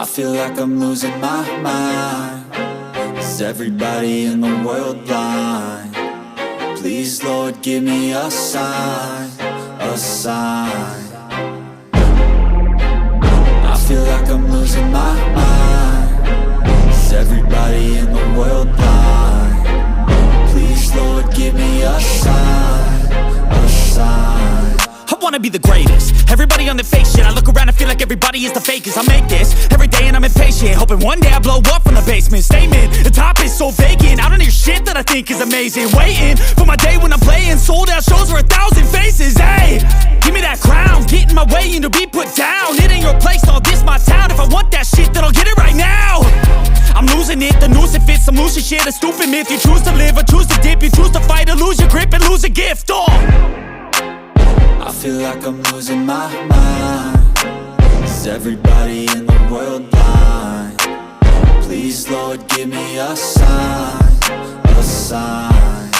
I feel like I'm losing my mind. Is everybody in the world blind? Please, Lord, give me a sign, a sign. I feel like I'm losing my mind. Is everybody in the world blind? Please, Lord, give me a sign, a sign. I wanna be the greatest. Everybody on the fake shit. I look around and feel like everybody is the fakest. I make this every day and I'm impatient, hoping one day I blow up from the basement. Statement, the top is so vacant. I don't hear shit that I think is amazing. Waiting for my day when I'm playing sold out shows for 1,000 faces. Hey, give me that crown, get in my way and to be put down. It ain't your place, all this my town. If I want that shit, then I'll get it right now. I'm losing it, the noose it fits. I'm losing shit, a stupid myth. You choose to live or choose to dip. You choose to fight or lose your grip and lose a gift. I feel like I'm losing my mind. Is everybody in the world blind? Please, Lord, give me a sign, a sign.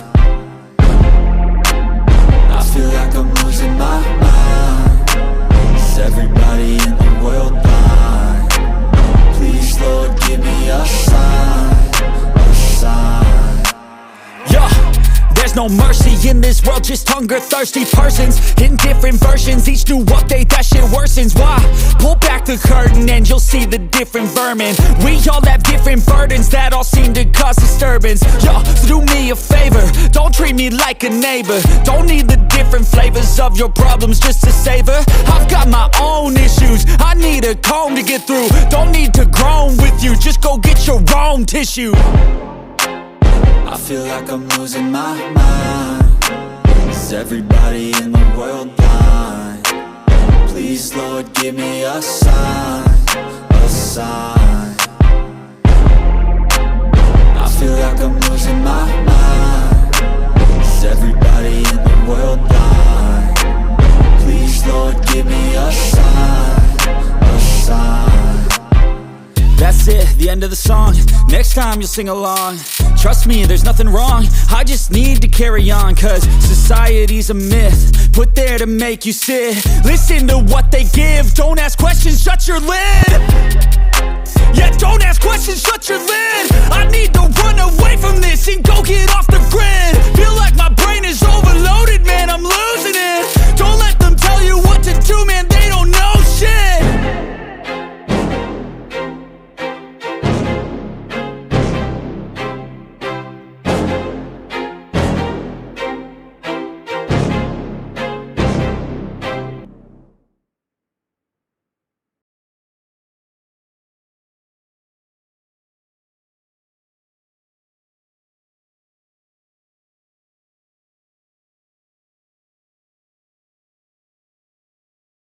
I feel like I'm losing my mind. Is everybody in the world blind? Please, Lord, give me a sign, a sign. Yeah. There's no mercy in this world, just hunger-thirsty persons in different versions, each new update, that shit worsens. Why? Pull back the curtain and you'll see the different vermin. We all have different burdens that all seem to cause disturbance. Yo, so do me a favor, don't treat me like a neighbor. Don't need the different flavors of your problems just to savor. I've got my own issues, I need a comb to get through. Don't need to groan with you, just go get your own tissue. I feel like I'm losing my mind. Is everybody in the world blind? Please, Lord, give me a sign, a sign. I feel like I'm losing my mind. Is everybody in the world blind? Please, Lord, give me a sign, a sign. That's it, the end of the song. Next time you'll sing along. Trust me, there's nothing wrong. I just need to carry on, cause society's a myth put there to make you sit. Listen to what they give. Don't ask questions, shut your lid. Yeah, don't ask questions, shut your lid. I need to run away from this and go get off the